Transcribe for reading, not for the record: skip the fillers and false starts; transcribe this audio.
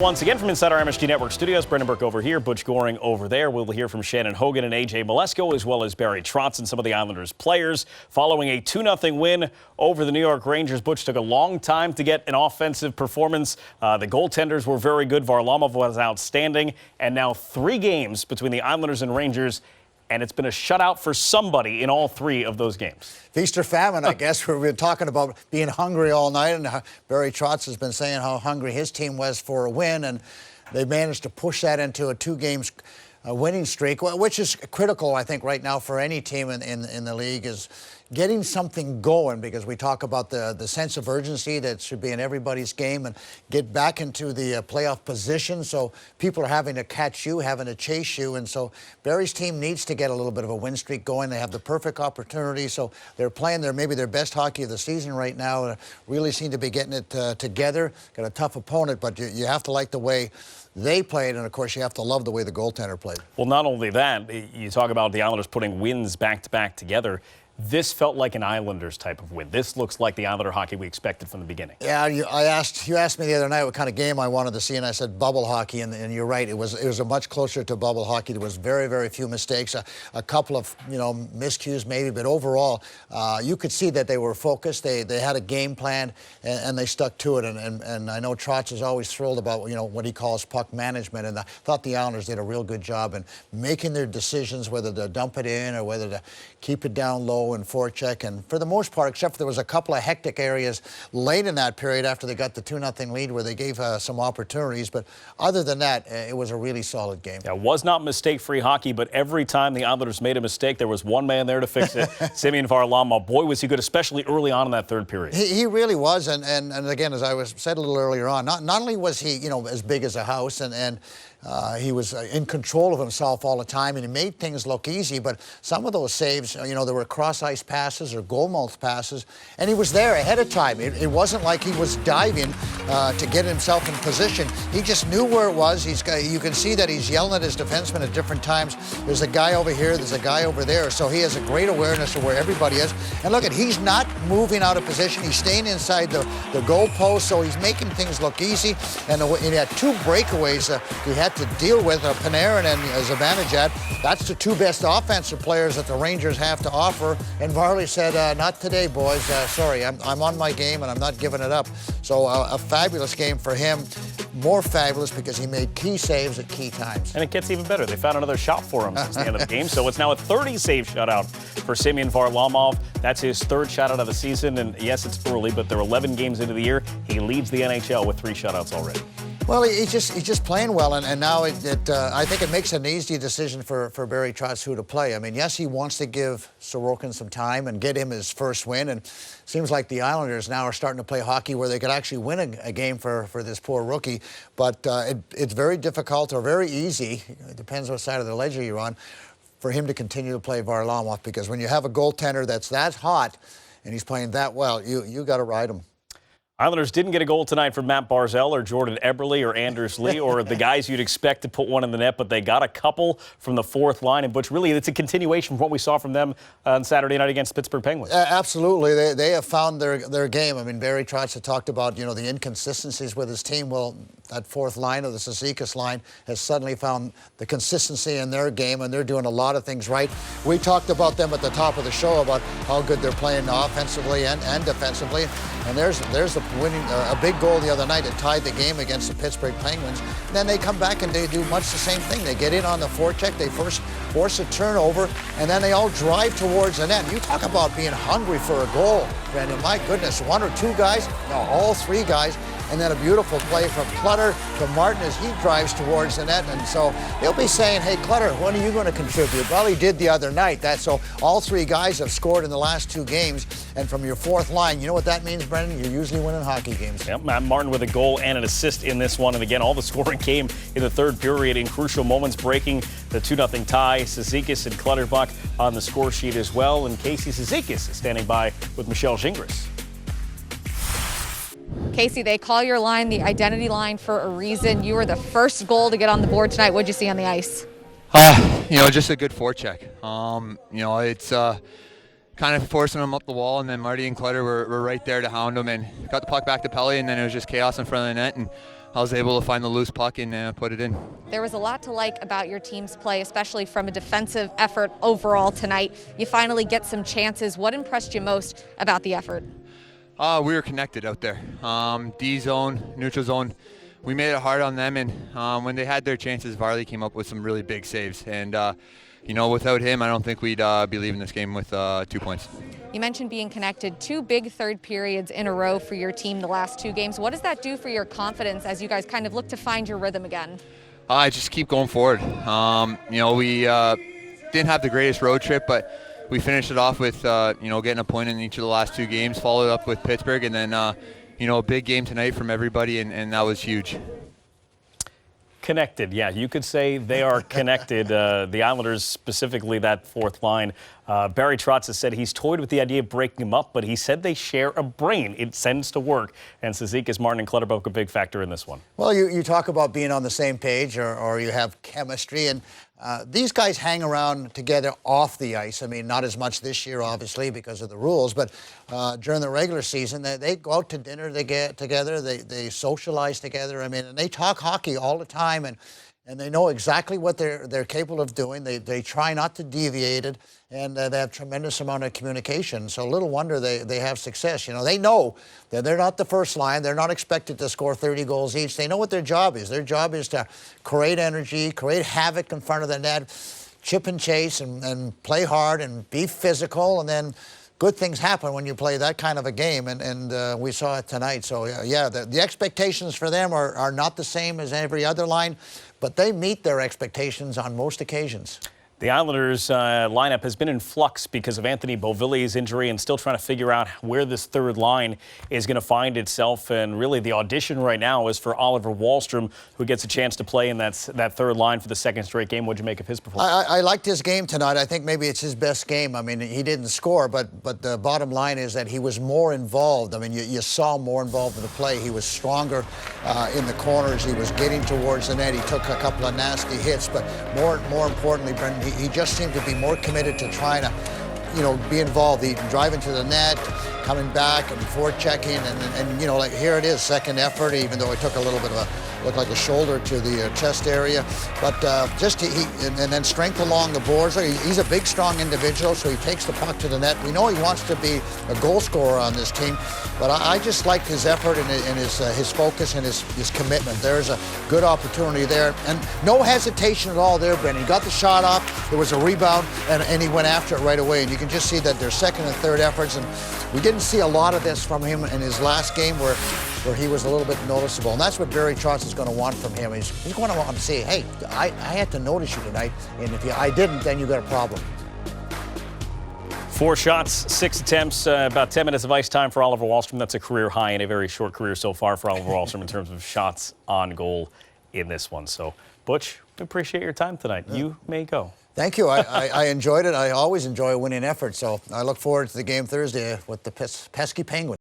Once again from inside our MSG Network studios, Brendan Burke over here, Butch Goring over there. We'll hear from Shannon Hogan and AJ Malesko, as well as Barry Trotz and some of the Islanders players. Following a 2-0 win over the New York Rangers, Butch took a long time to get an offensive performance. The goaltenders were very good. Varlamov was outstanding. And now 3 games between the Islanders and Rangers, and it's been a shutout for somebody in all 3 of those games. Feast or famine, I guess. We've been talking about being hungry all night, and Barry Trotz has been saying how hungry his team was for a win, and they managed to push that into a 2-game winning streak, which is critical, I think, right now for any team in the league, is getting something going, because we talk about the sense of urgency that should be in everybody's game, and get back into the playoff position. So people are having to catch you, having to chase you, and so Barry's team needs to get a little bit of a win streak going. They have the perfect opportunity, so they're playing maybe their best hockey of the season right now. Really seem to be getting it together. Got a tough opponent, but you have to like the way they played, and of course you have to love the way the goaltender played. Well, not only that, you talk about the Islanders putting wins back-to-back together. This felt like an Islanders type of win. This looks like the Islander hockey we expected from the beginning. Yeah, you asked me the other night what kind of game I wanted to see, and I said bubble hockey, and you're right. It was a much closer to bubble hockey. There was very, very few mistakes, a couple of miscues maybe, but overall you could see that they were focused. They had a game plan, and they stuck to it. And I know Trotz is always thrilled about what he calls puck management, and I thought the Islanders did a real good job in making their decisions, whether to dump it in or whether to keep it down low and forecheck. And for the most part, except for there was a couple of hectic areas late in that period after they got the 2-0 lead where they gave some opportunities. But other than that, it was a really solid game. Yeah, it was not mistake-free hockey, but every time the Islanders made a mistake, there was one man there to fix it. Semyon Varlamov, boy, was he good, especially early on in that third period. He really was. And again, as I said a little earlier on, not only was he, as big as a house, and he was in control of himself all the time, and he made things look easy, but some of those saves, there were cross-ice passes or goal-mouth passes, and he was there ahead of time. It wasn't like he was diving to get himself in position. He just knew where it was. You can see that he's yelling at his defenseman at different times. There's a guy over here, there's a guy over there, so he has a great awareness of where everybody is. And look, he's not moving out of position. He's staying inside the goal post, so he's making things look easy. And he had 2 breakaways he had to deal with, Panarin and Zibanejad. That's the 2 best offensive players that the Rangers have to offer. And Varley said, not today, boys. Sorry, I'm on my game, and I'm not giving it up. So a fabulous game for him. More fabulous because he made key saves at key times. And it gets even better. They found another shot for him since the end of the game. So it's now a 30-save shutout for Semyon Varlamov. That's his 3rd shutout of the season. And yes, it's early, but they're 11 games into the year. He leads the NHL with 3 shutouts already. Well, he's just playing well, and now I think it makes an easy decision for Barry Trotz who to play. I mean, yes, he wants to give Sorokin some time and get him his first win, and seems like the Islanders now are starting to play hockey where they could actually win a game for this poor rookie. But it's very difficult or very easy, it depends what side of the ledger you're on, for him to continue to play Varlamov, because when you have a goaltender that's that hot and he's playing that well, you got to ride him. Islanders didn't get a goal tonight from Matt Barzal or Jordan Eberle or Anders Lee or the guys you'd expect to put one in the net, but they got a couple from the 4th line. And Butch, really, it's a continuation from what we saw from them on Saturday night against Pittsburgh Penguins. Absolutely. They have found their game. I mean, Barry Trotz had talked about, the inconsistencies with his team. Well, that 4th line of the Cizikas line has suddenly found the consistency in their game, and they're doing a lot of things right. We talked about them at the top of the show about how good they're playing offensively and defensively. And there's the winning a big goal the other night that tied the game against the Pittsburgh Penguins. And then they come back and they do much the same thing. They get in on the forecheck, they first force a turnover, and then they all drive towards the net. You talk about being hungry for a goal, Brandon. My goodness, 1 or 2 guys? No, all 3 guys. And then a beautiful play from Clutter to Martin as he drives towards the net. And so they'll be saying, hey, Clutter, when are you going to contribute? Well, he did the other night. So all 3 guys have scored in the last 2 games. And from your 4th line, you know what that means, Brendan? You're usually winning hockey games. Yep, Matt Martin with a goal and an assist in this one. And again, all the scoring came in the 3rd period in crucial moments, breaking the 2-0 tie. Cizikas and Clutterbuck on the score sheet as well. And Casey Cizikas is standing by with Michelle Gingras. Casey, they call your line the identity line for a reason. You were the first goal to get on the board tonight. What did you see on the ice? Just a good forecheck. It's kind of forcing them up the wall, and then Marty and Clutter were right there to hound them and got the puck back to Pelly, and then it was just chaos in front of the net. And I was able to find the loose puck and put it in. There was a lot to like about your team's play, especially from a defensive effort overall tonight. You finally get some chances. What impressed you most about the effort? We were connected out there. D zone, neutral zone. We made it hard on them, and when they had their chances, Varley came up with some really big saves. And you know, without him, I don't think we'd be leaving this game with 2 points. You mentioned being connected. 2 big third periods in a row for your team the last 2 games. What does that do for your confidence as you guys kind of look to find your rhythm again? I just keep going forward. You know, we didn't have the greatest road trip, but we finished it off with you know, getting a point in each of the last 2 games, followed up with Pittsburgh, and then you know, a big game tonight from everybody, and that was huge. Connected, yeah, you could say they are connected. The Islanders, specifically that fourth line. Barry Trotz has said he's toyed with the idea of breaking them up, but he said they share a brain. It tends to work. And Cizikas, Martin, and Clutterbuck a big factor in this one. Well, you talk about being on the same page or you have chemistry, and these guys hang around together off the ice. I mean, not as much this year, obviously, because of the rules, but during the regular season, they go out to dinner, they get together, they socialize together. I mean, and they talk hockey all the time, and they know exactly what they're capable of doing. They try not to deviate it, and they have tremendous amount of communication. So little wonder they have success. You know, they know that they're not the first line. They're not expected to score 30 goals each. They know what their job is. Their job is to create energy, create havoc in front of the net, chip and chase, and play hard and be physical, and then good things happen when you play that kind of a game, and we saw it tonight. So, yeah, the expectations for them are not the same as every other line, but they meet their expectations on most occasions. The Islanders' lineup has been in flux because of Anthony Beauvilliers' injury and still trying to figure out where this third line is going to find itself. And really the audition right now is for Oliver Wahlstrom, who gets a chance to play in that third line for the second straight game. What did you make of his performance? I liked his game tonight. I think maybe it's his best game. I mean, he didn't score, but the bottom line is that he was more involved. I mean, you saw more involved in the play. He was stronger in the corners. He was getting towards the net. He took a couple of nasty hits, but more importantly, Brendan, he just seemed to be more committed to trying to, you know, be involved. He driving to the net, coming back and forechecking, and you know, like here it is, second effort, even though he took a little bit of looked like a shoulder to the chest area, but just and then strength along the boards. He's a big, strong individual, so he takes the puck to the net. We know he wants to be a goal scorer on this team, but I just liked his effort and his focus and his commitment. There's a good opportunity there, and no hesitation at all there, Brendan. He got the shot off, there was a rebound, and he went after it right away, and you can just see that their second and third efforts, and we didn't see a lot of this from him in his last game where he was a little bit noticeable. And that's what Barry Trotz is going to want from him. He's going to want to say, hey, I had to notice you tonight, and if I didn't, then you got a problem. 4 shots, 6 attempts, about 10 minutes of ice time for Oliver Wahlstrom. That's a career high in a very short career so far for Oliver Wahlstrom in terms of shots on goal in this one. So, Butch, we appreciate your time tonight. Yeah. You may go. Thank you. I enjoyed it. I always enjoy a winning effort, so I look forward to the game Thursday with the pesky Penguins.